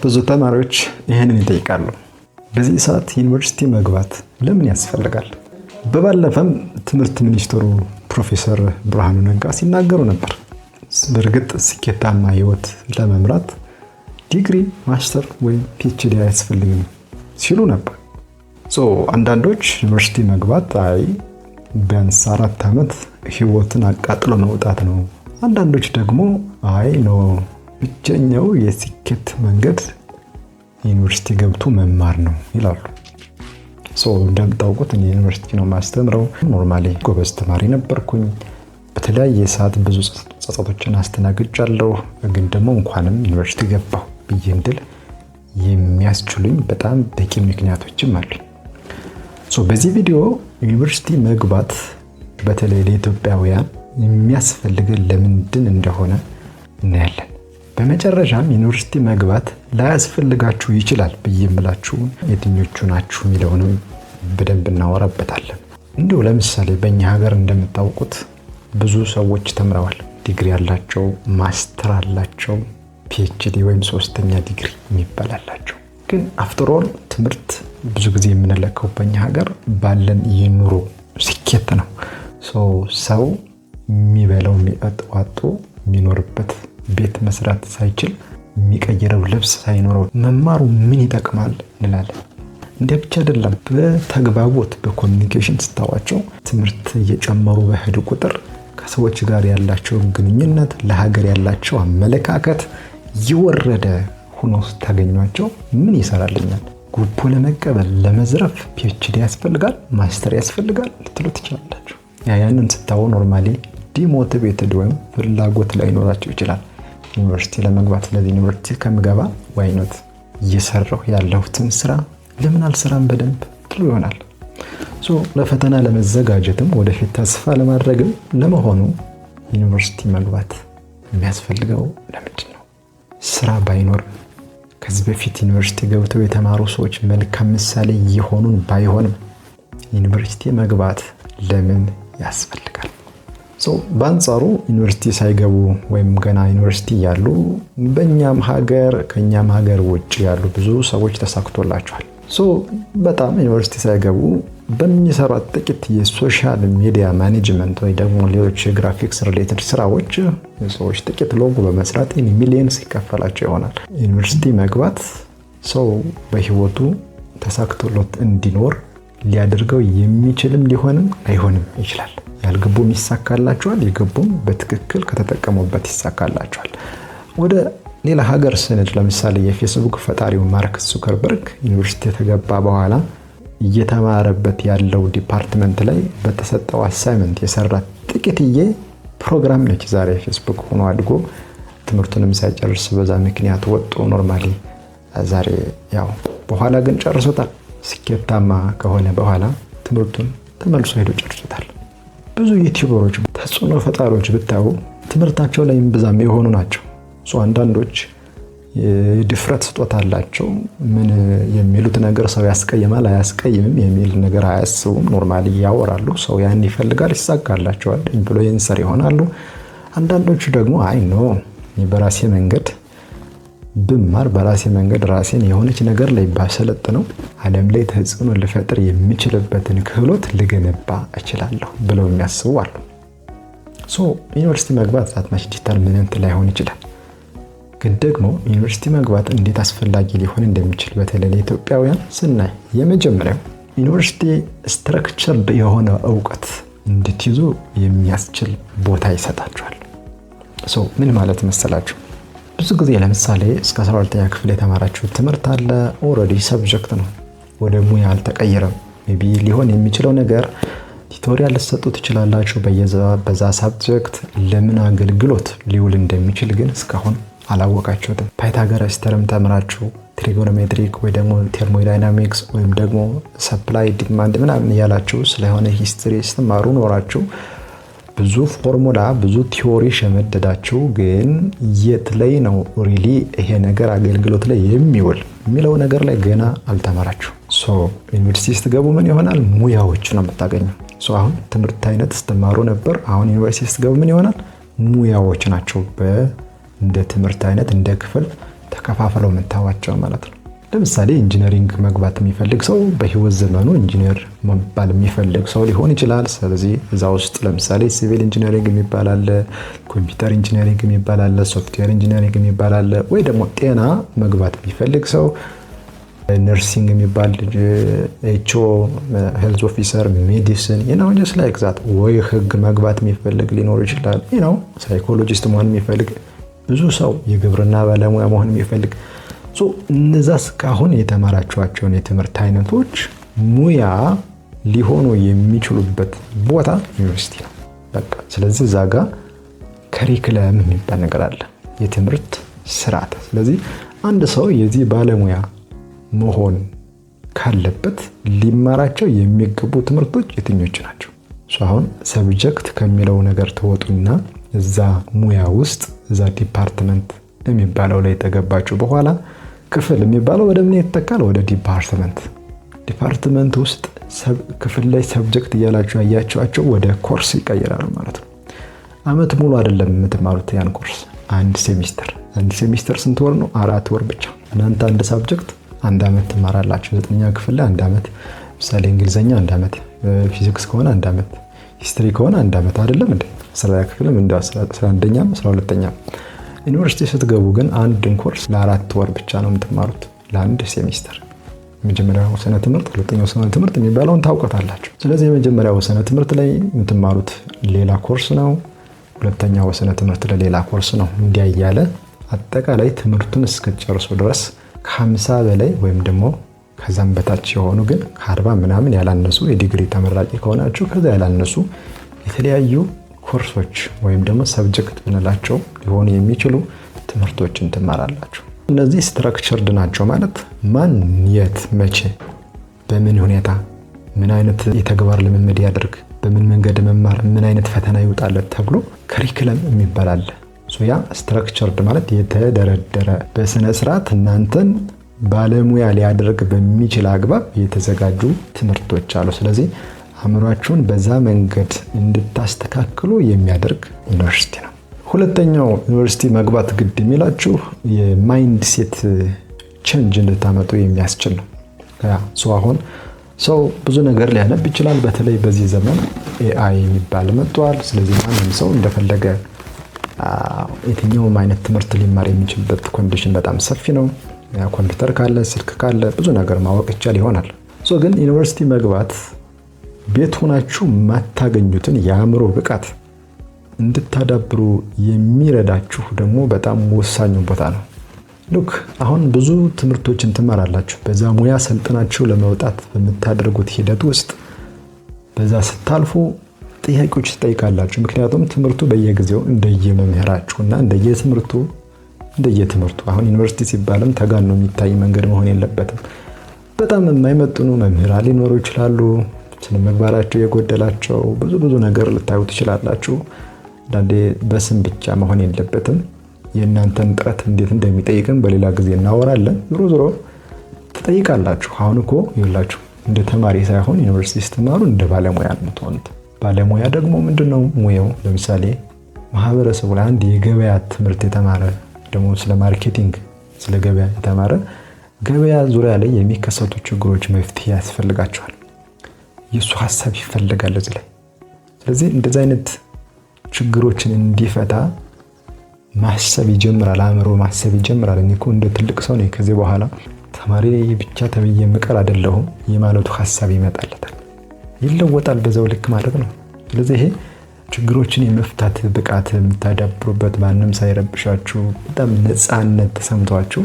ብዙ ተማሪዎች ይህንን ይጠይቃሉ። በዚህ ሰዓት ዩኒቨርሲቲ መግባት ለምን ያስፈልጋል? በባለፈም ትምህርት ሚኒስትሩ ፕሮፌሰር ብርሃኑ ነጋ ሲናገሩ ነበር። በእርግጥ ስኬታማ ህይወት ለመምራት ዲግሪ፣ ማስተር ወይም ፒኤችዲ አያስፈልግም ሲሉ ነበር። አንዳንዶች ዩኒቨርሲቲ መግባት ቢያንስ 4 ዓመት ህይወትን አቃጥሎ መውጣት ነው። አንዳንዶች ደግሞ ብቸኛው የስኬት መንገድ ዩኒቨርሲቲ ገብቶ መማር ነው ይላሉ። እንደምታውቁት እኔ ዩኒቨርሲቲ ነው ማስተምረው። ኖርማሊ ጎበዝ ተማሪ ነበርኩኝ። በተለያየ ሰዓት ብዙ ጸጸቶችን አስተናግጃለሁ። ግን ደግሞ እንኳንም ዩኒቨርሲቲ ገባሁ ብዬ እንድል የሚያስችሉኝ በጣም በቂ ምክንያቶችም አሉኝ። በዚህ ቪዲዮ ዩኒቨርሲቲ መግባት በተለይ ለኢትዮጵያውያን የሚያስፈልገን ለምንድን እንደሆነ እናያለን። በመጨረሻም ዩኒቨርሲቲ መግባት ላያስፈልጋችሁ ይችላል ብዬ የምላችሁ የትኞቹ ናችሁ የሚለውንም በደንብ እናወራበታለን። እንዲሁ ለምሳሌ በእኛ ሀገር እንደምታውቁት ብዙ ሰዎች ተምረዋል። ዲግሪ ያላቸው፣ ማስተር አላቸው፣ ፒኤችዲ ወይም 3ኛ ዲግሪ የሚባል አላቸው። ግን አፍተር ኦል ትምህርት ብዙ ጊዜ የምንለካው በእኛ ሀገር ባለን የኑሮ ስኬት ነው። ሰው የሚበላው የሚጠጣው የሚኖርበት ቤት መስራት ሳይችል የሚቀይረው ልብስ ሳይኖረው መማሩ ምን ይጠቅማል እንላለን። እንደ ብቻ አይደለም፣ በተግባቦት በኮሚኒኬሽን ስታዋቸው ትምህርት እየጨመሩ በሄዱ ቁጥር ከሰዎች ጋር ያላቸው ግንኙነት፣ ለሀገር ያላቸው አመለካከት እየወረደ ሆኖ ስታገኟቸው ምን ይሰራልኛል? ጉቦ ለመቀበል ለመዝረፍ ፒኤችዲ ያስፈልጋል፣ ማስተር ያስፈልጋል ልትሉ ትችላላችሁ። ያንን ስታው ኖርማሊ ዲሞቲቬትድ ወይም ፍላጎት ላይኖራቸው ይችላል ዩኒቨርሲቲ ለመግባት። ስለዚህ ዩኒቨርሲቲ ከምገባ ዋይኖት እየሰራሁ ያለሁትን ስራ ለምን አልሰራም በደንብ ትሉ ይሆናል። ለፈተና ለመዘጋጀትም ወደፊት ተስፋ ለማድረግም ለመሆኑ ዩኒቨርሲቲ መግባት የሚያስፈልገው ለምንድን ነው? ስራ ባይኖር ከዚህ በፊት ዩኒቨርሲቲ ገብተው የተማሩ ሰዎች መልካም ምሳሌ የሆኑን ባይሆንም ዩኒቨርሲቲ መግባት ለምን ያስፈልጋል? በአንጻሩ ዩኒቨርሲቲ ሳይገቡ ወይም ገና ዩኒቨርሲቲ ያሉ በእኛም ሀገር ከኛም ሀገር ውጭ ያሉ ብዙ ሰዎች ተሳክቶላቸዋል። በጣም ዩኒቨርሲቲ ሳይገቡ በሚሰሯት ጥቂት የሶሻል ሚዲያ ማኔጅመንት ወይ ደግሞ ሌሎች የግራፊክስ ሪሌትድ ስራዎች ሰዎች ጥቂት ሎጎ በመስራት ሚሊየንስ ይከፈላቸው ይሆናል። ዩኒቨርሲቲ መግባት ሰው በህይወቱ ተሳክቶሎት እንዲኖር ሊያደርገው የሚችልም ሊሆንም አይሆንም ይችላል። ያልገቡም ይሳካላቸዋል፣ የገቡም በትክክል ከተጠቀሙበት ይሳካላቸዋል። ወደ ሌላ ሀገር ስንሄድ ለምሳሌ የፌስቡክ ፈጣሪው ማርክ ዙከርበርግ ዩኒቨርሲቲ የተገባ በኋላ እየተማረበት ያለው ዲፓርትመንት ላይ በተሰጠው አሳይመንት የሰራ ጥቂትዬ ፕሮግራም ነች ዛሬ ፌስቡክ ሆኖ አድጎ ትምህርቱንም ሳይጨርስ በዛ ምክንያት ወጥቶ ኖርማሊ ዛሬ በኋላ ግን ጨርሶታል። ስኬታማ ከሆነ በኋላ ትምህርቱን ተመልሶ ሄዶ ጨርሶታል። ብዙ ዩቲዩበሮች፣ ተጽዕኖ ፈጣሪዎች ብታዩ ትምህርታቸው ላይ እምብዛም የሆኑ ናቸው። አንዳንዶች የድፍረት ስጦታ አላቸው። ምን የሚሉት ነገር ሰው ያስቀይማል አያስቀይምም የሚል ነገር አያስቡም። ኖርማሊ ያወራሉ። ሰው ያን ይፈልጋል፣ ይሳካላቸዋል፣ ኢንፍሉዌንሰር ይሆናሉ። አንዳንዶቹ ደግሞ በራሴ መንገድ ብማር በራሴ መንገድ ራሴን የሆነች ነገር ላይ ባሰለጥነው ዓለም ላይ ተጽዕኖ ልፈጥር የሚችልበትን ክህሎት ልገነባ እችላለሁ ብለው የሚያስቡ አሉ። ዩኒቨርሲቲ መግባት ዛትማች ዲተርሚናንት ላይሆን ይችላል። ግን ደግሞ ዩኒቨርሲቲ መግባት እንዴት አስፈላጊ ሊሆን እንደሚችል በተለይ ለኢትዮጵያውያን ስናይ የመጀመሪያው ዩኒቨርሲቲ ስትራክቸርድ የሆነ እውቀት እንድትይዙ የሚያስችል ቦታ ይሰጣችኋል። ምን ማለት መሰላችሁ? ብዙ ጊዜ ለምሳሌ እስከ 12ኛ ክፍል የተማራችሁ ትምህርት አለ። ኦልሬዲ ሰብጀክት ነው፣ ወደ ሙያ አልተቀየረም። ሜቢ ሊሆን የሚችለው ነገር ቲቶሪያል ልትሰጡ ትችላላችሁ በዛ ሳብጀክት። ለምን አገልግሎት ሊውል እንደሚችል ግን እስካሁን አላወቃችሁትም። ፓይታጎረስ ተርም ተምራችሁ ትሪጎኖሜትሪክ ወይ ደግሞ ቴርሞዳይናሚክስ ወይም ደግሞ ሰፕላይ ዲማንድ ምናምን ያላችሁ ስለሆነ ሂስትሪ ስትማሩ ኖራችሁ ብዙ ፎርሙላ ብዙ ቲዮሪ ሸመደዳችሁ። ግን የት ላይ ነው ሪሊ ይሄ ነገር አገልግሎት ላይ የሚውል የሚለው ነገር ላይ ገና አልተማራችሁ። ዩኒቨርሲቲ ስትገቡ ምን ይሆናል? ሙያዎች ነው የምታገኘው። አሁን ትምህርት አይነት ስትማሩ ነበር። አሁን ዩኒቨርሲቲ ስትገቡ ምን ይሆናል? ሙያዎች ናቸው እንደ ትምህርት አይነት እንደ ክፍል ከፋፈለው የምታዋቸው ማለት ነው። ለምሳሌ ኢንጂነሪንግ መግባት የሚፈልግ ሰው በህይወት ዘመኑ ኢንጂነር መባል የሚፈልግ ሰው ሊሆን ይችላል። ስለዚህ እዛ ውስጥ ለምሳሌ ሲቪል ኢንጂነሪንግ የሚባል አለ፣ ኮምፒውተር ኢንጂነሪንግ የሚባል አለ፣ ሶፍትዌር ኢንጂነሪንግ የሚባል አለ። ወይ ደግሞ ጤና መግባት የሚፈልግ ሰው ነርሲንግ የሚባል ኤችኦ ሄልዝ ኦፊሰር፣ ሜዲሲን ጀስት ላይክ ዛት። ወይ ህግ መግባት የሚፈልግ ሊኖር ይችላል። ሳይኮሎጂስት መሆን የሚፈልግ ብዙ ሰው፣ የግብርና ባለሙያ መሆን የሚፈልግ እነዛ እስካሁን የተማራችኋቸውን የትምህርት አይነቶች ሙያ ሊሆኑ የሚችሉበት ቦታ ዩኒቨርሲቲ ነው። በቃ ስለዚህ እዛ ጋር ከሪክለም የሚባል ነገር አለ፣ የትምህርት ስርዓት። ስለዚህ አንድ ሰው የዚህ ባለሙያ መሆን ካለበት ሊማራቸው የሚገቡ ትምህርቶች የትኞቹ ናቸው? አሁን ሰብጀክት ከሚለው ነገር ተወጡና እዛ ሙያ ውስጥ እዛ ዲፓርትመንት የሚባለው ላይ ተገባችሁ በኋላ ክፍል የሚባለው ወደ ምን ይተካል? ወደ ዲፓርትመንት ውስጥ ክፍል ላይ ሰብጀክት እያላችሁ ያያችኋቸው ወደ ኮርስ ይቀየራሉ ማለት ነው። አመት ሙሉ አይደለም የምትማሩት ያን ኮርስ፣ አንድ ሴሚስተር ስንት ወር ነው? 4 ወር ብቻ። እናንተ አንድ ሳብጀክት 1 አመት ትማራላችሁ። 9ኛ ክፍል ላይ 1 አመት፣ ምሳሌ እንግሊዘኛ 1 አመት፣ ፊዚክስ ከሆነ 1 አመት፣ ሂስትሪ ከሆነ 1 አመት አይደለም እንዴ? 10ኛ ክፍልም እንደ 11ኛም 12ኛም። ዩኒቨርሲቲ ስትገቡ ግን አንድን ኮርስ ለ4 ወር ብቻ ነው የምትማሩት፣ ለአንድ ሴሚስተር። የመጀመሪያው ሰነ ትምህርት፣ ሁለተኛው ሰነ ትምህርት የሚባለውን ታውቁታላችሁ። ስለዚህ የመጀመሪያው ሰነ ትምህርት ላይ የምትማሩት ሌላ ኮርስ ነው፣ ሁለተኛው ሰነ ትምህርት ላይ ሌላ ኮርስ ነው። እንዲያ እያለ አጠቃላይ ትምህርቱን እስከጨርሱ ድረስ ከ50 በላይ ወይም ደግሞ ከዛም በታች የሆኑ ግን ከ40 ምናምን ያላነሱ የዲግሪ ተመራቂ ከሆናችሁ ከዛ ያላነሱ የተለያዩ ኮርሶች ወይም ደግሞ ሰብጀክት ብንላቸው ሊሆኑ የሚችሉ ትምህርቶችን ትማራላችሁ። እነዚህ ስትራክቸርድ ናቸው ማለት ማን የት መቼ በምን ሁኔታ ምን አይነት የተግባር ልምምድ ያደርግ፣ በምን መንገድ መማር፣ ምን አይነት ፈተና ይውጣለት ተብሎ ከሪክለም የሚባል አለ። ያ ስትራክቸርድ ማለት የተደረደረ በስነ ስርዓት እናንተን ባለሙያ ሊያደርግ በሚችል አግባብ የተዘጋጁ ትምህርቶች አሉ። ስለዚህ አእምሯችሁን በዛ መንገድ እንድታስተካክሉ የሚያደርግ ዩኒቨርሲቲ ነው። ሁለተኛው ዩኒቨርሲቲ መግባት ግድ የሚላችሁ የማይንድ ሴት ቼንጅ እንድታመጡ የሚያስችል ነው። አሁን ሰው ብዙ ነገር ሊያነብ ይችላል። በተለይ በዚህ ዘመን ኤአይ የሚባል መጥቷል። ስለዚህ ማንም ሰው እንደፈለገ የትኛውም አይነት ትምህርት ሊማር የሚችልበት ኮንዲሽን በጣም ሰፊ ነው። ኮምፒውተር ካለ፣ ስልክ ካለ ብዙ ነገር ማወቅ ይቻል ይሆናል። ግን ዩኒቨርሲቲ መግባት ቤት ሆናችሁ ማታገኙትን የአእምሮ ብቃት እንድታዳብሩ የሚረዳችሁ ደግሞ በጣም ወሳኙ ቦታ ነው። ሉክ አሁን ብዙ ትምህርቶችን ትማራላችሁ። በዛ ሙያ ሰልጥናችሁ ለመውጣት በምታደርጉት ሂደት ውስጥ በዛ ስታልፉ ጥያቄዎች ትጠይቃላችሁ። ምክንያቱም ትምህርቱ በየጊዜው እንደየመምህራችሁና እንደየትምህርቱ አሁን ዩኒቨርሲቲ ሲባልም ተጋኖ የሚታይ መንገድ መሆን የለበትም። በጣም የማይመጥኑ መምህራን ሊኖሩ ይችላሉ። ስነ ምግባራቸው የጎደላቸው ብዙ ነገር ልታዩ ትችላላችሁ። አንዳንዴ በስም ብቻ መሆን የለበትም። የእናንተን ጥረት እንዴት እንደሚጠይቅም በሌላ ጊዜ እናወራለን። ዞሮ ትጠይቃላችሁ። አሁን እኮ ይኸውላችሁ እንደ ተማሪ ሳይሆን ዩኒቨርሲቲ ስትማሩ እንደ ባለሙያ ነው የምትሆኑት። ባለሙያ ደግሞ ምንድነው ሙያው? ለምሳሌ ማህበረሰቡ ላይ አንድ የገበያ ትምህርት የተማረ ደግሞ ስለ ማርኬቲንግ ስለ ገበያ የተማረ ገበያ ዙሪያ ላይ የሚከሰቱ ችግሮች መፍትሄ ያስፈልጋቸዋል። የሱ ሐሳብ ይፈልጋል እዚህ ላይ። ስለዚህ እንደዚህ አይነት ችግሮችን እንዲፈታ ማሰብ ይጀምራል። አእምሮ ማሰብ ይጀምራል። እኔ እኮ እንደ ትልቅ ሰው ነኝ፣ ከዚህ በኋላ ተማሪ ብቻ ተብዬ ምቀር አይደለሁም የማለቱ ሐሳብ ይመጣለታል። ይለወጣል በዛው ልክ ማለት ነው። ስለዚህ ይሄ ችግሮችን የመፍታት ብቃት የምታዳብሩበት፣ ማንም ሳይረብሻችሁ በጣም ነፃነት ተሰምቷችሁ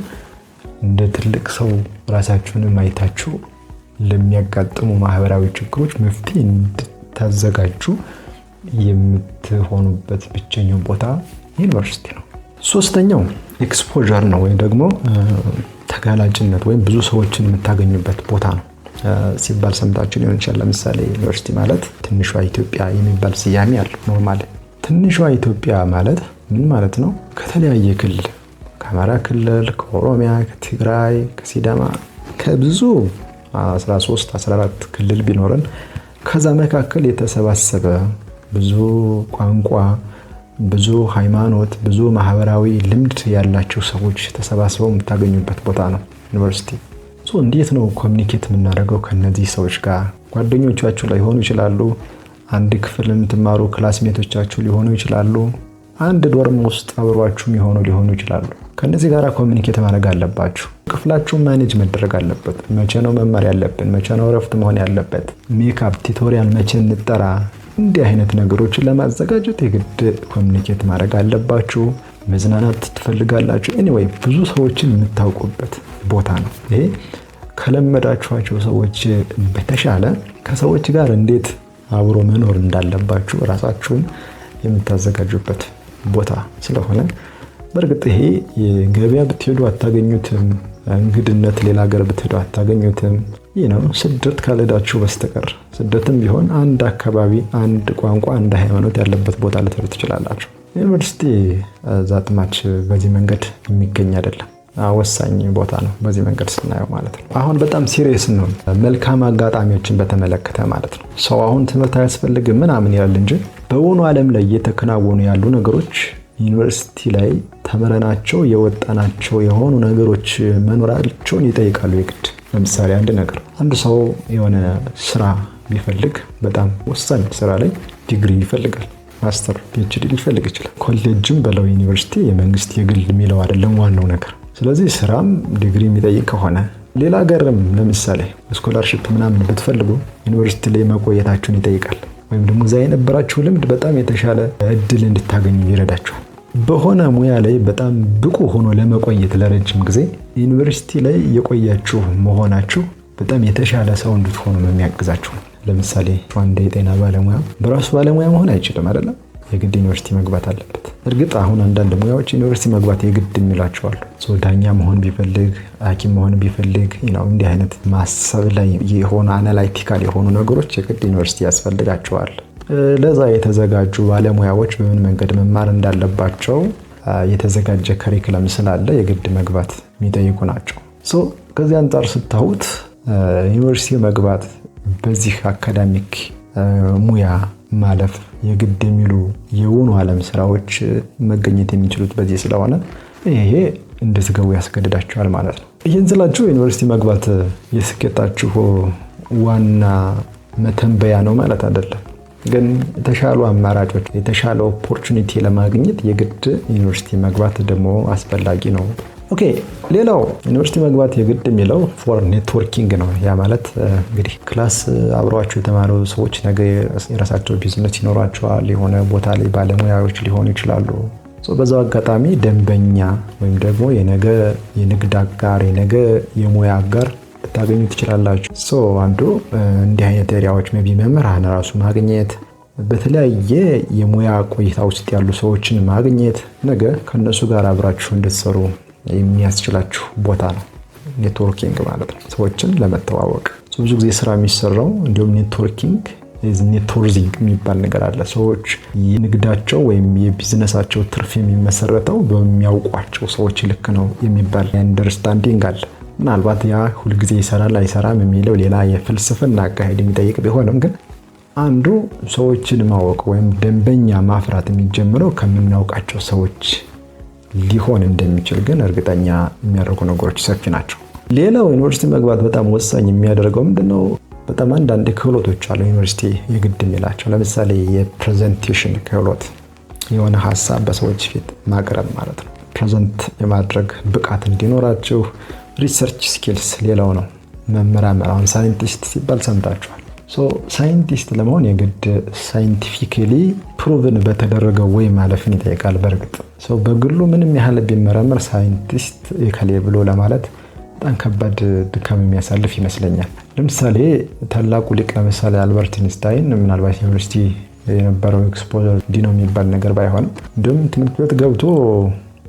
እንደ ትልቅ ሰው ራሳችሁንም አይታችሁ ለሚያጋጥሙ ማህበራዊ ችግሮች መፍትሄ እንድታዘጋጁ የምትሆኑበት ብቸኛው ቦታ ዩኒቨርሲቲ ነው። ሶስተኛው ኤክስፖዠር ነው ወይም ደግሞ ተጋላጭነት ወይም ብዙ ሰዎችን የምታገኙበት ቦታ ነው ሲባል ሰምታችሁ ሊሆን ይችላል። ለምሳሌ ዩኒቨርሲቲ ማለት ትንሿ ኢትዮጵያ የሚባል ስያሜ አለው። ኖርማሊ ትንሿ ኢትዮጵያ ማለት ምን ማለት ነው? ከተለያየ ክልል ከአማራ ክልል፣ ከኦሮሚያ፣ ከትግራይ፣ ከሲዳማ ከብዙ 13 14 ክልል ቢኖረን ከዛ መካከል የተሰባሰበ ብዙ ቋንቋ፣ ብዙ ሃይማኖት፣ ብዙ ማህበራዊ ልምድ ያላቸው ሰዎች ተሰባስበው የምታገኙበት ቦታ ነው ዩኒቨርሲቲ። እንዴት ነው ኮሚኒኬት የምናደርገው ከነዚህ ሰዎች ጋር? ጓደኞቻችሁ ላይ ሊሆኑ ይችላሉ፣ አንድ ክፍል የምትማሩ ክላስሜቶቻችሁ ሊሆኑ ይችላሉ፣ አንድ ዶርም ውስጥ አብሯችሁ የሚሆኑ ሊሆኑ ይችላሉ። ከነዚህ ጋር ኮሚኒኬት ማድረግ አለባችሁ። ክፍላችሁ ማኔጅ መደረግ አለበት። መቼ ነው መማር ያለብን? መቼ ነው እረፍት መሆን ያለበት? ሜካፕ ቲቶሪያል መቼ እንጠራ? እንዲህ አይነት ነገሮችን ለማዘጋጀት የግድ ኮሚኒኬት ማድረግ አለባችሁ። መዝናናት ትፈልጋላችሁ፣ ኤኒዌይ ብዙ ሰዎችን የምታውቁበት ቦታ ነው ይሄ። ከለመዳችኋቸው ሰዎች በተሻለ ከሰዎች ጋር እንዴት አብሮ መኖር እንዳለባችሁ ራሳችሁን የምታዘጋጁበት ቦታ ስለሆነ በእርግጥ ይሄ የገበያ ብትሄዱ አታገኙትም። እንግድነት ሌላ ሀገር ብትሄዱ አታገኙትም። ይህ ነው ስደት ካልሄዳችሁ በስተቀር። ስደትም ቢሆን አንድ አካባቢ፣ አንድ ቋንቋ፣ አንድ ሃይማኖት ያለበት ቦታ ልትሄዱ ትችላላችሁ። ዩኒቨርሲቲ ዛጥማች በዚህ መንገድ የሚገኝ አይደለም። ወሳኝ ቦታ ነው በዚህ መንገድ ስናየው ማለት ነው። አሁን በጣም ሲሪየስ ነው መልካም አጋጣሚዎችን በተመለከተ ማለት ነው። ሰው አሁን ትምህርት አያስፈልግም ምናምን ይላል እንጂ በውኑ ዓለም ላይ እየተከናወኑ ያሉ ነገሮች ዩኒቨርሲቲ ላይ ተምረናቸው የወጣናቸው የሆኑ ነገሮች መኖራቸውን ይጠይቃሉ የግድ። ለምሳሌ አንድ ሰው የሆነ ስራ ቢፈልግ በጣም ወሳኝ ስራ ላይ ዲግሪ ይፈልጋል። ማስተር ፒኤችዲ ሊፈልግ ይችላል። ኮሌጅም በለው ዩኒቨርሲቲ የመንግስት የግል የሚለው አይደለም ዋናው ነገር። ስለዚህ ስራም ዲግሪ የሚጠይቅ ከሆነ ሌላ ሀገርም ለምሳሌ ስኮላርሺፕ ምናምን ብትፈልጉ ዩኒቨርሲቲ ላይ መቆየታችሁን ይጠይቃል። ወይም ደግሞ እዛ የነበራችሁ ልምድ በጣም የተሻለ እድል እንድታገኙ ይረዳችኋል። በሆነ ሙያ ላይ በጣም ብቁ ሆኖ ለመቆየት ለረጅም ጊዜ ዩኒቨርሲቲ ላይ የቆያችሁ መሆናችሁ በጣም የተሻለ ሰው እንድትሆኑ የሚያግዛችሁ ነው። ለምሳሌ አንድ የጤና ባለሙያ በራሱ ባለሙያ መሆን አይችልም አይደለም፣ የግድ ዩኒቨርሲቲ መግባት አለበት። እርግጥ አሁን አንዳንድ ሙያዎች ዩኒቨርሲቲ መግባት የግድ የሚላቸው አሉ። ዳኛ መሆን ቢፈልግ፣ ሐኪም መሆን ቢፈልግ እንዲህ አይነት ማሰብ ላይ የሆኑ አናላይቲካል የሆኑ ነገሮች የግድ ዩኒቨርሲቲ ያስፈልጋቸዋል። ለዛ የተዘጋጁ ባለሙያዎች በምን መንገድ መማር እንዳለባቸው የተዘጋጀ ከሪክለም ስላለ የግድ መግባት የሚጠይቁ ናቸው። ከዚህ አንጻር ስታዩት ዩኒቨርሲቲ መግባት በዚህ አካዳሚክ ሙያ ማለፍ የግድ የሚሉ የውኑ ዓለም ስራዎች መገኘት የሚችሉት በዚህ ስለሆነ ይሄ እንድትገቡ ያስገድዳችኋል ማለት ነው። ይህን ስላችሁ ዩኒቨርሲቲ መግባት የስኬታችሁ ዋና መተንበያ ነው ማለት አይደለም። ግን የተሻሉ አማራጮች፣ የተሻለ ኦፖርቹኒቲ ለማግኘት የግድ ዩኒቨርሲቲ መግባት ደግሞ አስፈላጊ ነው። ኦኬ፣ ሌላው ዩኒቨርሲቲ መግባት የግድ የሚለው ፎር ኔትወርኪንግ ነው። ያ ማለት እንግዲህ ክላስ አብረዋቸው የተማሩ ሰዎች ነገ የራሳቸው ቢዝነስ ይኖራቸዋል። የሆነ ቦታ ላይ ባለሙያዎች ሊሆኑ ይችላሉ። በዛው አጋጣሚ ደንበኛ ወይም ደግሞ የነገ የንግድ አጋር፣ የነገ የሙያ አጋር ልታገኙ ትችላላችሁ። አንዱ እንዲህ አይነት ኤሪያዎች ሜቢ መምህራን ራሱ ማግኘት፣ በተለያየ የሙያ ቆይታ ውስጥ ያሉ ሰዎችን ማግኘት፣ ነገ ከነሱ ጋር አብራችሁ እንድትሰሩ የሚያስችላችሁ ቦታ ነው ኔትወርኪንግ ማለት ነው። ሰዎችን ለመተዋወቅ ብዙ ጊዜ ስራ የሚሰራው እንዲሁም ኔትወርኪንግ የሚባል ነገር አለ። ሰዎች የንግዳቸው ወይም የቢዝነሳቸው ትርፍ የሚመሰረተው በሚያውቋቸው ሰዎች ልክ ነው የሚባል አንደርስታንዲንግ አለ። ምናልባት ያ ሁልጊዜ ይሰራል አይሰራም የሚለው ሌላ የፍልስፍና አካሄድ የሚጠይቅ ቢሆንም ግን አንዱ ሰዎችን ማወቅ ወይም ደንበኛ ማፍራት የሚጀምረው ከምናውቃቸው ሰዎች ሊሆን እንደሚችል ግን እርግጠኛ የሚያደርጉ ነገሮች ሰፊ ናቸው። ሌላው ዩኒቨርሲቲ መግባት በጣም ወሳኝ የሚያደርገው ምንድነው? በጣም አንዳንድ ክህሎቶች አሉ ዩኒቨርሲቲ የግድ የሚላቸው። ለምሳሌ የፕሬዘንቴሽን ክህሎት፣ የሆነ ሀሳብ በሰዎች ፊት ማቅረብ ማለት ነው። ፕሬዘንት የማድረግ ብቃት እንዲኖራችሁ። ሪሰርች ስኪልስ ሌላው ነው። መመራመር፣ አሁን ሳይንቲስት ሲባል ሰምታችኋል። ሳይንቲስት ለመሆን የግድ ሳይንቲፊካሊ ፕሩቭን በተደረገው ወይ ማለፍን ይጠይቃል። በእርግጥ ሰው በግሉ ምንም ያህል ቢመራመር ሳይንቲስት የከሌ ብሎ ለማለት በጣም ከባድ ድካም የሚያሳልፍ ይመስለኛል። ለምሳሌ ታላቁ ሊቅ ለምሳሌ አልበርት ኢንስታይን ምናልባት ዩኒቨርሲቲ የነበረው ኤክስፖዘር እንዲህ ነው የሚባል ነገር ባይሆንም እንዲሁም ትምህርት ቤት ገብቶ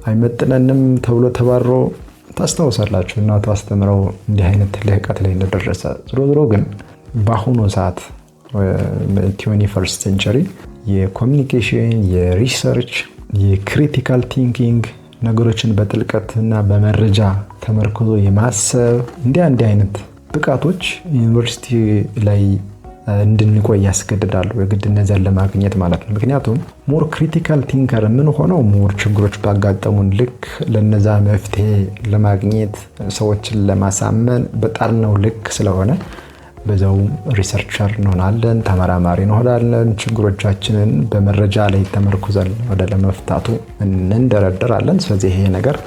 አይመጥነንም ተብሎ ተባሮ ታስታውሳላችሁ። እናቱ አስተምረው እንዲህ አይነት ልህቀት ላይ እንደደረሰ። ዞሮ ግን በአሁኑ ሰዓት 21st ሴንቸሪ የኮሚኒኬሽን፣ የሪሰርች፣ የክሪቲካል ቲንኪንግ ነገሮችን በጥልቀት እና በመረጃ ተመርክዞ የማሰብ እንዲህ አይነት ብቃቶች ዩኒቨርሲቲ ላይ እንድንቆይ ያስገድዳሉ የግድ እነዚያን ለማግኘት ማለት ነው። ምክንያቱም ሞር ክሪቲካል ቲንከር ምን ሆነው ሞር ችግሮች ባጋጠሙን ልክ ለነዛ መፍትሄ ለማግኘት ሰዎችን ለማሳመን በጣርነው ልክ ስለሆነ በዛው ሪሰርቸር እንሆናለን፣ ተመራማሪ እንሆናለን። ችግሮቻችንን በመረጃ ላይ ተመርኩዘን ወደ ለመፍታቱ እንደረደራለን። ስለዚህ ይሄ ነገር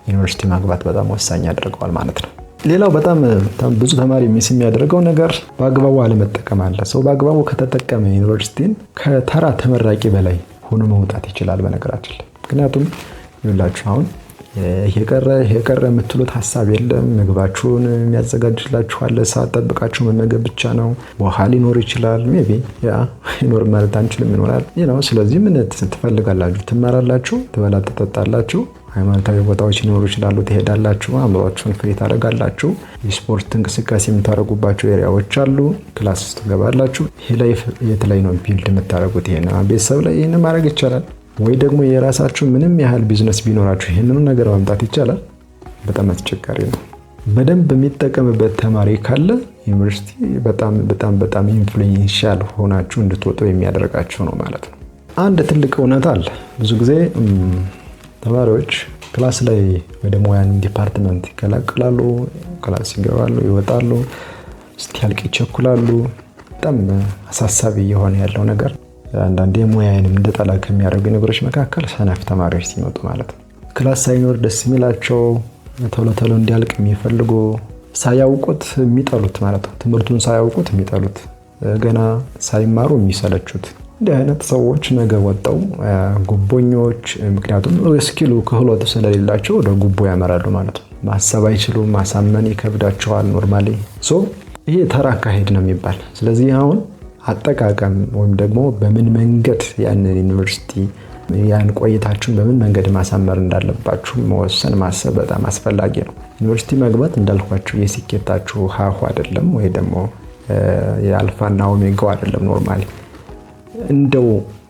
ዩኒቨርሲቲ ማግባት በጣም ወሳኝ ያደርገዋል ማለት ነው። ሌላው በጣም ብዙ ተማሪ ሚስ የሚያደርገው ነገር በአግባቡ አለመጠቀም አለ። ሰው በአግባቡ ከተጠቀመ ዩኒቨርሲቲን ከተራ ተመራቂ በላይ ሆኖ መውጣት ይችላል በነገራችን ላይ። ምክንያቱም ይኸውላችሁ አሁን ይሄ ቀረ የምትሉት ሀሳብ የለም። ምግባችሁን የሚያዘጋጅላችሁ አለ። ሰዓት ጠብቃችሁ መመገብ ብቻ ነው። ውሃ ሊኖር ይችላል። ሜቢ ይኖር ማለት አንችልም፣ ይኖራል። ስለዚህ ምን ትፈልጋላችሁ? ትማራላችሁ፣ ትጠጣላችሁ። ሃይማኖታዊ ቦታዎች ሊኖሩ ይችላሉ፣ ትሄዳላችሁ። አእምሯችሁን ፍሪ ታደርጋላችሁ። የስፖርት እንቅስቃሴ የምታደርጉባቸው ኤሪያዎች አሉ። ክላስ ውስጥ ትገባላችሁ። ይሄ ላይፍ የት ላይ ነው ቢልድ የምታደርጉት? ይሄን ቤተሰብ ላይ ይሄን ማድረግ ይቻላል ወይ? ደግሞ የራሳችሁ ምንም ያህል ቢዝነስ ቢኖራችሁ ይሄንን ነገር ማምጣት ይቻላል? በጣም አስቸጋሪ ነው። በደንብ የሚጠቀምበት ተማሪ ካለ ዩኒቨርሲቲ በጣም ኢንፍሉዌንሻል ሆናችሁ እንድትወጡ የሚያደርጋችሁ ነው ማለት ነው። አንድ ትልቅ እውነት አለ። ብዙ ጊዜ ተማሪዎች ክላስ ላይ ወደ ሙያን ዲፓርትመንት ይቀላቀላሉ፣ ክላስ ይገባሉ፣ ይወጣሉ፣ እስኪያልቅ ይቸኩላሉ። በጣም አሳሳቢ የሆነ ያለው ነገር አንዳንዴ ሙያዬንም እንደጠላ ከሚያደርጉ ነገሮች መካከል ሰነፍ ተማሪዎች ሲመጡ ማለት ነው። ክላስ ሳይኖር ደስ የሚላቸው ቶሎ እንዲያልቅ የሚፈልጉ ሳያውቁት የሚጠሉት ማለት ነው። ትምህርቱን ሳያውቁት የሚጠሉት ገና ሳይማሩ የሚሰለቹት እንዲህ አይነት ሰዎች ነገ ወጣው ጉቦኞች፣ ምክንያቱም ስኪሉ ክህሎት ስለሌላቸው ወደ ጉቦ ያመራሉ ማለት ነው። ማሰብ አይችሉም፣ ማሳመን ይከብዳቸዋል። ኖርማሊ ይሄ ተራ አካሄድ ነው የሚባል። ስለዚህ አሁን አጠቃቀም ወይም ደግሞ በምን መንገድ ያንን ዩኒቨርሲቲ ያን ቆይታችሁን በምን መንገድ ማሳመር እንዳለባችሁ መወሰን ማሰብ በጣም አስፈላጊ ነው። ዩኒቨርሲቲ መግባት እንዳልኳችሁ የስኬታችሁ ሀሁ አይደለም፣ ወይ ደግሞ የአልፋና ኦሜጋው አይደለም። ኖርማሊ እንደው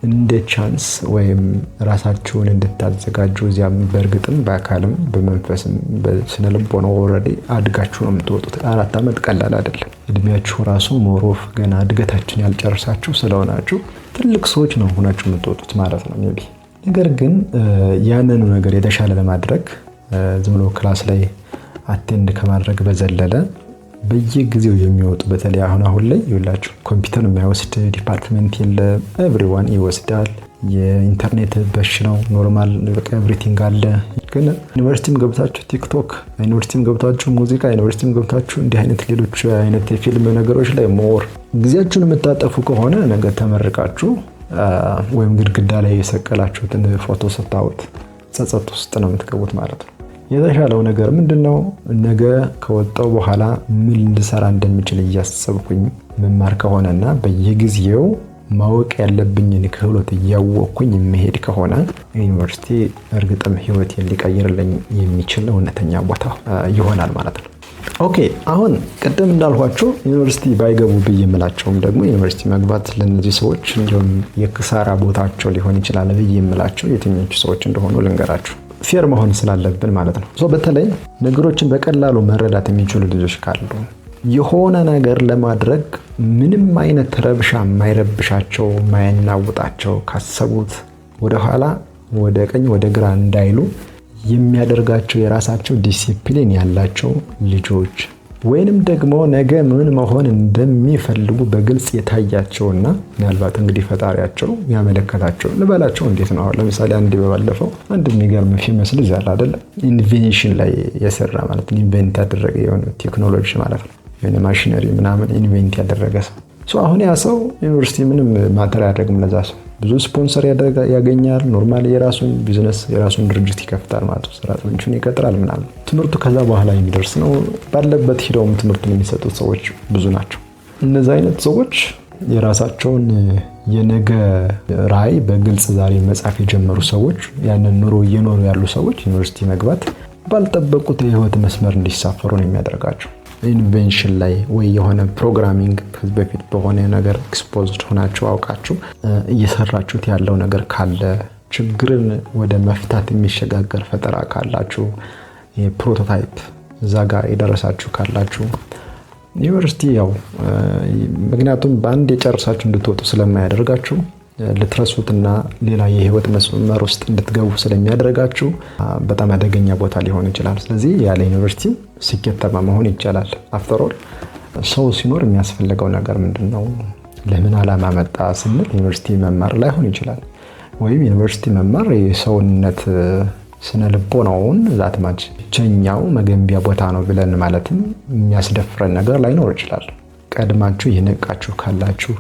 እንደ ቻንስ ወይም ራሳችሁን እንድታዘጋጁ እዚያም በእርግጥም በአካልም በመንፈስም በስነ ልቦና ኦልሬዲ አድጋችሁ ነው የምትወጡት። 4 ዓመት ቀላል አይደለም። እድሜያችሁ ራሱ ሞሮፍ ገና እድገታችን ያልጨርሳችሁ ስለሆናችሁ ትልቅ ሰዎች ነው ሆናችሁ የምትወጡት ማለት ነው ሜቢ። ነገር ግን ያንኑ ነገር የተሻለ ለማድረግ ዝም ብሎ ክላስ ላይ አቴንድ ከማድረግ በዘለለ በየጊዜው የሚወጡ በተለይ አሁን ላይ ይውላችሁ ኮምፒውተር የማይወስድ ዲፓርትመንት የለም። ኤቭሪዋን ይወስዳል። የኢንተርኔት በሽ ነው። ኖርማል በቃ ኤቭሪቲንግ አለ። ግን ዩኒቨርሲቲም ገብታችሁ ቲክቶክ፣ ዩኒቨርሲቲም ገብታችሁ ሙዚቃ፣ ዩኒቨርሲቲም ገብታችሁ እንዲህ አይነት ሌሎች አይነት የፊልም ነገሮች ላይ ሞር ጊዜያችሁን የምታጠፉ ከሆነ ነገ ተመርቃችሁ ወይም ግድግዳ ላይ የሰቀላችሁትን ፎቶ ስታዩት ጸጸት ውስጥ ነው የምትገቡት ማለት ነው። የተሻለው ነገር ምንድነው? ነገ ከወጣው በኋላ ምን ልሰራ እንደምችል እያሰብኩኝ መማር ከሆነና በየጊዜው ማወቅ ያለብኝን ክህሎት እያወቅኩኝ መሄድ ከሆነ ዩኒቨርሲቲ እርግጥም ህይወቴን ሊቀይርልኝ የሚችል እውነተኛ ቦታ ይሆናል ማለት ነው። ኦኬ፣ አሁን ቅድም እንዳልኳቸው ዩኒቨርሲቲ ባይገቡ ብዬ የምላቸውም ደግሞ ዩኒቨርሲቲ መግባት ለነዚህ ሰዎች እንዲሁም የክሳራ ቦታቸው ሊሆን ይችላል ብዬ የምላቸው የትኞቹ ሰዎች እንደሆኑ ልንገራችሁ። ፌር መሆን ስላለብን ማለት ነው። በተለይ ነገሮችን በቀላሉ መረዳት የሚችሉ ልጆች ካሉ የሆነ ነገር ለማድረግ ምንም አይነት ረብሻ የማይረብሻቸው የማያናውጣቸው ካሰቡት ወደኋላ ወደ ቀኝ ወደ ግራ እንዳይሉ የሚያደርጋቸው የራሳቸው ዲሲፕሊን ያላቸው ልጆች ወይንም ደግሞ ነገ ምን መሆን እንደሚፈልጉ በግልጽ የታያቸውና ምናልባት እንግዲህ ፈጣሪያቸው ያመለከታቸው ልበላቸው። እንዴት ነው? ለምሳሌ አንድ በባለፈው አንድ የሚገርም ፌመስ ልጅ አለ አይደል? ኢንቬንሽን ላይ የሰራ ማለት ነው። ኢንቨንት ያደረገ የሆነ ቴክኖሎጂ ማለት ነው። የሆነ ማሽነሪ ምናምን ኢንቨንት ያደረገ ሰው አሁን ያ ሰው ዩኒቨርሲቲ ምንም ማተር ያደርግም ለዛ ሰው ብዙ ስፖንሰር ያገኛል። ኖርማሊ የራሱን ቢዝነስ የራሱን ድርጅት ይከፍታል ማለት ነው። ሰራተኞቹን ይቀጥራል ምናምን። ትምህርቱ ከዛ በኋላ የሚደርስ ነው። ባለበት ሄደውም ትምህርቱን የሚሰጡት ሰዎች ብዙ ናቸው። እነዚህ አይነት ሰዎች የራሳቸውን የነገ ራዕይ በግልጽ ዛሬ መጻፍ የጀመሩ ሰዎች፣ ያንን ኑሮ እየኖሩ ያሉ ሰዎች ዩኒቨርሲቲ መግባት ባልጠበቁት የህይወት መስመር እንዲሳፈሩ ነው የሚያደርጋቸው። ኢንቬንሽን ላይ ወይ የሆነ ፕሮግራሚንግ ከዚህ በፊት በሆነ ነገር ኤክስፖዝድ ሆናችሁ አውቃችሁ እየሰራችሁት ያለው ነገር ካለ፣ ችግርን ወደ መፍታት የሚሸጋገር ፈጠራ ካላችሁ፣ የፕሮቶታይፕ እዛ ጋር የደረሳችሁ ካላችሁ ዩኒቨርሲቲ ያው ምክንያቱም በአንድ የጨርሳችሁ እንድትወጡ ስለማያደርጋችሁ ልትረሱትና ሌላ የህይወት መስመር ውስጥ እንድትገቡ ስለሚያደርጋችሁ በጣም አደገኛ ቦታ ሊሆን ይችላል። ስለዚህ ያለ ዩኒቨርሲቲ ስኬታማ መሆን ይቻላል። አፍተር ኦል ሰው ሲኖር የሚያስፈልገው ነገር ምንድነው? ለምን ዓላማ መጣ ስንል ዩኒቨርሲቲ መማር ላይሆን ይችላል። ወይም ዩኒቨርሲቲ መማር የሰውነት ስነ ልቦናውን ዛትማች ብቸኛው መገንቢያ ቦታ ነው ብለን ማለትም የሚያስደፍረን ነገር ላይኖር ይችላል። ቀድማችሁ የነቃችሁ ካላችሁ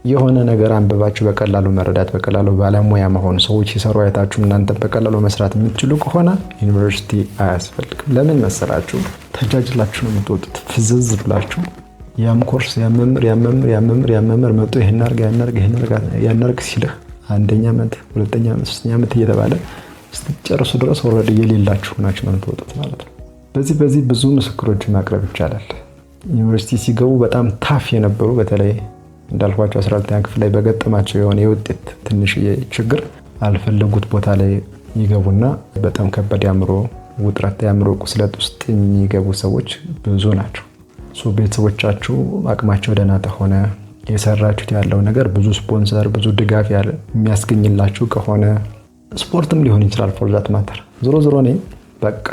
የሆነ ነገር አንብባችሁ በቀላሉ መረዳት፣ በቀላሉ ባለሙያ መሆን፣ ሰዎች ሲሰሩ አይታችሁ እናንተ በቀላሉ መስራት የምትችሉ ከሆነ ዩኒቨርሲቲ አያስፈልግም። ለምን መሰላችሁ? ተጃጅላችሁ ነው የምትወጡት። ፍዝዝ ብላችሁ ያም ኮርስ ያመምር መጥቶ ይሄን አርግ ሲልህ አንደኛ ዓመት፣ ሁለተኛ ዓመት፣ ሶስተኛ ዓመት እየተባለ ስትጨርሱ ድረስ ኦልሬዲ የሌላችሁ ናችሁ ነው የምትወጡት ማለት ነው። በዚህ ብዙ ምስክሮችን ማቅረብ ይቻላል። ዩኒቨርሲቲ ሲገቡ በጣም ታፍ የነበሩ በተለይ እንዳልኳቸው 12ኛ ክፍል ላይ በገጠማቸው የሆነ የውጤት ትንሽ ችግር አልፈለጉት ቦታ ላይ ይገቡና በጣም ከባድ ያምሮ ውጥረት ያምሮ ቁስለት ውስጥ የሚገቡ ሰዎች ብዙ ናቸው። ቤተሰቦቻችሁ አቅማቸው ደህና ተሆነ የሰራችሁት ያለው ነገር ብዙ ስፖንሰር ብዙ ድጋፍ የሚያስገኝላችሁ ከሆነ ስፖርትም ሊሆን ይችላል ፎር ዛት ማተር ዞሮ እኔ በቃ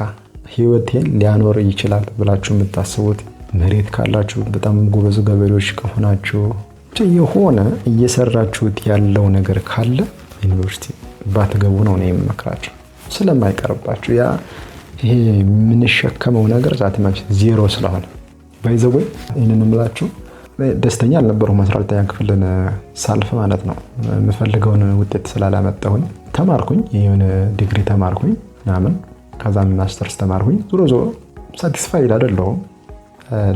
ህይወቴን ሊያኖር ይችላል ብላችሁ የምታስቡት መሬት ካላችሁ በጣም ጎበዝ ገበሬዎች ከሆናችሁ የሆነ እየሰራችሁት ያለው ነገር ካለ ዩኒቨርሲቲ ባትገቡ ነው የምመክራችሁ። ስለማይቀርባችሁ ያ ይሄ የምንሸከመው ነገር ዛትማች ዜሮ ስለሆነ ባይዘው ይሄንን እምላችሁ ደስተኛ አልነበርኩም 12ኛ ክፍልን ሳልፍ ማለት ነው። የምፈልገውን ውጤት ስላላመጣሁኝ ተማርኩኝ፣ የሆነ ዲግሪ ተማርኩኝ ምናምን፣ ከዛም ማስተርስ ተማርኩኝ። ዞሮ ሳቲስፋይድ አይደለሁም።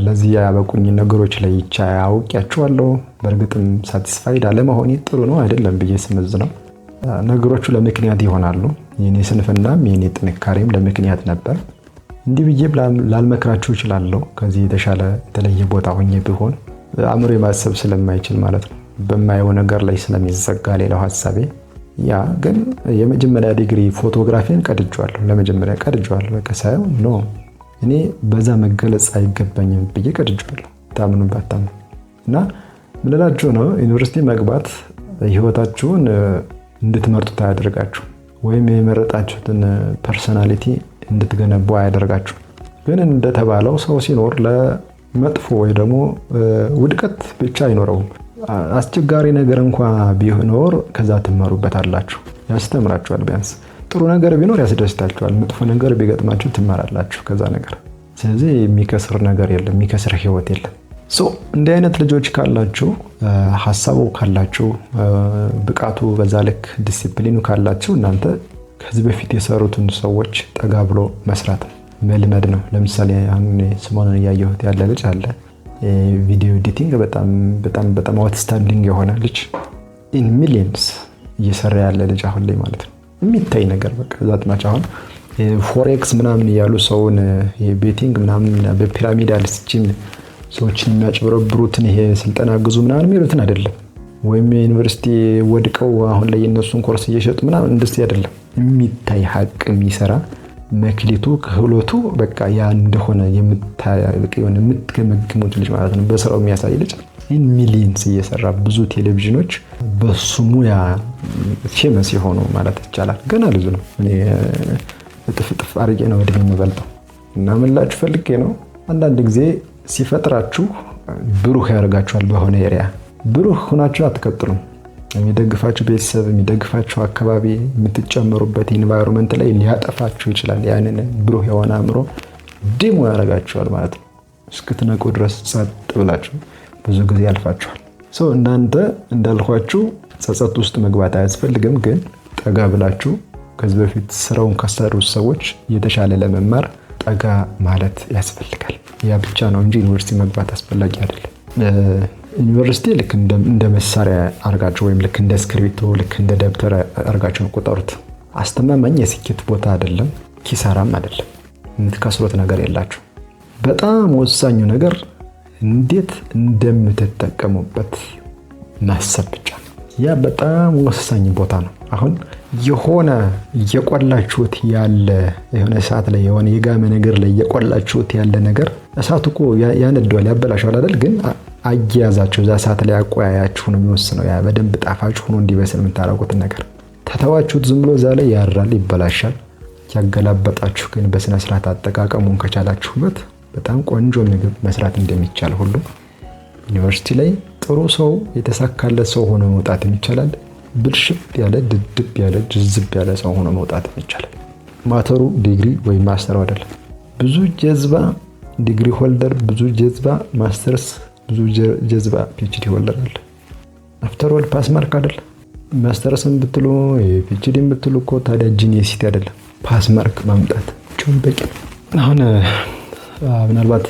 ለዚህ ያበቁኝ ነገሮች ላይ አውቄያቸዋለሁ። በእርግጥም ሳቲስፋይድ አለመሆኔ ጥሩ ነው አይደለም ብዬ ስመዝ ነው። ነገሮቹ ለምክንያት ይሆናሉ። የኔ ስንፍናም የኔ ጥንካሬም ለምክንያት ነበር። እንዲህ ብዬ ላልመክራችሁ እችላለሁ። ከዚህ የተለየ ቦታ ሆኜ ቢሆን አእምሮ ማሰብ ስለማይችል ማለት ነው። በማየው ነገር ላይ ስለሚዘጋ ሌላው ሐሳቤ ያ ግን የመጀመሪያ ዲግሪ ፎቶግራፊን ቀድጄዋለሁ። ለመጀመሪያ ቀድጄዋለሁ። በቃ ሳይው ኖ እኔ በዛ መገለጽ አይገባኝም ብዬ ቀድጄዋለሁ። ታምኑ ባታምኑ እና ምንላችሁ ነው ዩኒቨርሲቲ መግባት ህይወታችሁን እንድትመርጡት አያደርጋችሁ ወይም የመረጣችሁትን ፐርሰናሊቲ እንድትገነቡ አያደርጋችሁ። ግን እንደተባለው ሰው ሲኖር ለመጥፎ ወይ ደግሞ ውድቀት ብቻ አይኖረውም። አስቸጋሪ ነገር እንኳን ቢኖር ከዛ ትማሩበታላችሁ፣ ያስተምራችኋል። ቢያንስ ጥሩ ነገር ቢኖር ያስደስታችኋል፣ መጥፎ ነገር ቢገጥማችሁ ትማራላችሁ ከዛ ነገር። ስለዚህ የሚከስር ነገር የለም፣ የሚከስር ህይወት የለም። እንዲህ አይነት ልጆች ካላችሁ፣ ሀሳቡ ካላችሁ፣ ብቃቱ በዛ ልክ ዲሲፕሊኑ ካላችሁ እናንተ ከዚህ በፊት የሰሩትን ሰዎች ጠጋ ብሎ መስራት መልመድ ነው። ለምሳሌ አሁን ሰሞኑን እያየሁት ያለ ልጅ አለ ቪዲዮ ኤዲቲንግ በጣም አውትስታንዲንግ የሆነ ልጅ ኢን ሚሊየንስ እየሰራ ያለ ልጅ አሁን ላይ ማለት ነው። የሚታይ ነገር በቃ ዛት ማች አሁን ፎሬክስ ምናምን እያሉ ሰውን የቤቲንግ ምናምን በፒራሚዳል ሲስተም ሰዎችን የሚያጭበረብሩትን ይሄ ስልጠና ግዙ ምናምን የሚሉትን አይደለም። ወይም የዩኒቨርሲቲ ወድቀው አሁን ላይ የነሱን ኮርስ እየሸጡ ምናምን እንደዚህ አይደለም። የሚታይ ሀቅ የሚሰራ መክሊቱ ክህሎቱ በቃ ያ እንደሆነ የምትገመግሙት ልጅ ማለት ነው። በስራው የሚያሳይ ልጅ ኢን ሚሊየንስ እየሰራ ብዙ ቴሌቪዥኖች በሱ ሙያ ፌመስ የሆኑ ማለት ይቻላል። ገና ልጅ ነው። እኔ እጥፍ አድርጌ ነው እድሜ የምበልጠው እና ምላችሁ ፈልጌ ነው። አንዳንድ ጊዜ ሲፈጥራችሁ ብሩህ ያደርጋችኋል። በሆነ ኤሪያ ብሩህ ሆናችሁ አትቀጥሉም። የሚደግፋችሁ ቤተሰብ፣ የሚደግፋችሁ አካባቢ፣ የምትጨመሩበት ኢንቫይሮንመንት ላይ ሊያጠፋችሁ ይችላል። ያንን ብሩህ የሆነ አእምሮ ዲሞ ያደርጋችኋል ማለት ነው። እስክትነቁ ድረስ ጸጥ ብላችሁ ብዙ ጊዜ ያልፋችኋል። እናንተ እንዳልኳችሁ ጸጸት ውስጥ መግባት አያስፈልግም። ግን ጠጋ ብላችሁ ከዚህ በፊት ስራውን ካሰሩት ሰዎች የተሻለ ለመማር ጠጋ ማለት ያስፈልጋል። ያ ብቻ ነው እንጂ ዩኒቨርሲቲ መግባት አስፈላጊ አይደለም። ዩኒቨርሲቲ ልክ እንደ መሳሪያ አርጋችሁ ወይም ልክ እንደ እስክሪብቶ ልክ እንደ ደብተር አርጋችሁ ቆጠሩት። አስተማማኝ የስኬት ቦታ አይደለም፣ ኪሳራም አይደለም። የምትከስሩት ነገር የላችሁ። በጣም ወሳኙ ነገር እንዴት እንደምትጠቀሙበት ማሰብ ብቻ ነው። ያ በጣም ወሳኝ ቦታ ነው። አሁን የሆነ እየቆላችሁት ያለ የሆነ እሳት ላይ የሆነ የጋመ ነገር ላይ እየቆላችሁት ያለ ነገር እሳቱ እኮ ያነደዋል፣ ያበላሸዋል አይደል? ግን አያያዛችሁ እዛ እሳት ላይ አቆያያችሁ ነው የሚወስነው። ያ በደንብ ጣፋጭ ሆኖ እንዲበስል የምታደርጉትን ነገር ተተዋችሁት ዝም ብሎ እዛ ላይ ያራል፣ ይበላሻል። ያገላበጣችሁ ግን በስነ ስርዓት አጠቃቀሙን ከቻላችሁበት በጣም ቆንጆ ምግብ መስራት እንደሚቻል ሁሉ ዩኒቨርሲቲ ላይ ጥሩ ሰው የተሳካለት ሰው ሆኖ መውጣት ይቻላል። ብልሽት ያለ ድድብ ያለ ጅዝብ ያለ ሰው ሆኖ መውጣት ይቻላል። ማተሩ ዲግሪ ወይም ማስተር አይደለም። ብዙ ጀዝባ ዲግሪ ሆልደር፣ ብዙ ጀዝባ ማስተርስ፣ ብዙ ጀዝባ ፒኤችዲ ሆልደር አለ። አፍተር ኦል ፓስ ማርክ አይደል? ማስተርስን ብትሉ ፒኤችዲን ብትሉ እኮ ታዲያ ጂኒየሲቲ አይደለም። ፓስ ማርክ ማምጣት ቹን በቂ ነው። አሁን ምናልባት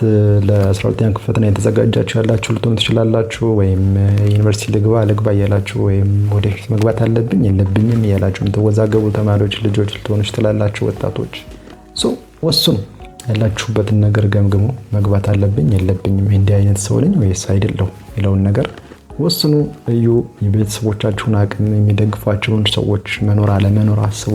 ለ12ኛ ክፍል ፈተና የተዘጋጃችሁ ያላችሁ ልትሆኑ ትችላላችሁ። ወይም ዩኒቨርሲቲ ልግባ እያላችሁ ወይም ወደፊት መግባት አለብኝ የለብኝም እያላችሁ የምትወዛገቡ ተማሪዎች ልጆች ልትሆኑ ትችላላችሁ። ወጣቶች ወስኑ። ያላችሁበትን ነገር ገምግሙ። መግባት አለብኝ የለብኝም፣ እንዲህ አይነት ሰው ነኝ ወይስ አይደለሁ የሚለውን ነገር ወስኑ። እዩ። የቤተሰቦቻችሁን አቅም፣ የሚደግፏችሁን ሰዎች መኖር አለመኖር አስቡ።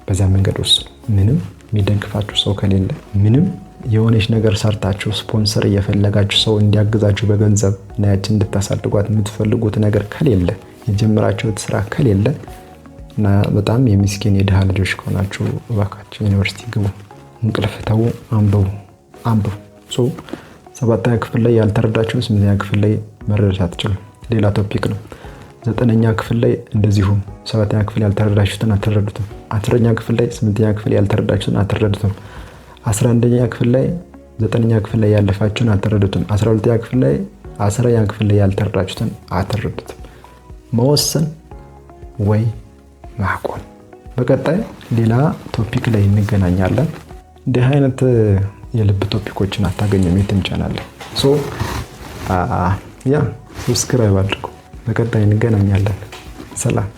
በዛ መንገድ ወስኑ። ምንም የሚደግፋችሁ ሰው ከሌለ ምንም የሆነች ነገር ሰርታችሁ ስፖንሰር እየፈለጋችሁ ሰው እንዲያግዛችሁ በገንዘብ እና ያችን እንድታሳድጓት የምትፈልጉት ነገር ከሌለ የጀመራችሁት ስራ ከሌለ እና በጣም የሚስኪን የድሃ ልጆች ከሆናችሁ እባካችሁ ዩኒቨርሲቲ ግቡ፣ እንቅልፍ ተው፣ አንብቡ። ሰባተኛ ክፍል ላይ ያልተረዳችሁ 8ኛ ክፍል ላይ መረዳት አትችሉም። ሌላ ቶፒክ ነው። 9ኛ ክፍል ላይ እንደዚሁ 7ኛ ክፍል ያልተረዳችሁትን አትረዱትም። 10ኛ ክፍል ላይ 8ኛ ክፍል ያልተረዳችሁትን አትረዱትም። 11ኛ ክፍል ላይ 9ኛ ክፍል ላይ ያለፋችሁን አትረዱትም። 12ኛ ክፍል ላይ 10ኛ ክፍል ላይ ያልተረዳችሁትን አትረዱትም። መወሰን ወይ ማቆም። በቀጣይ ሌላ ቶፒክ ላይ እንገናኛለን። እንዲህ አይነት የልብ ቶፒኮችን አታገኙም የትም ቻናል ላይ። ሰብስክራይብ አድርጉ። በቀጣይ እንገናኛለን። ሰላም።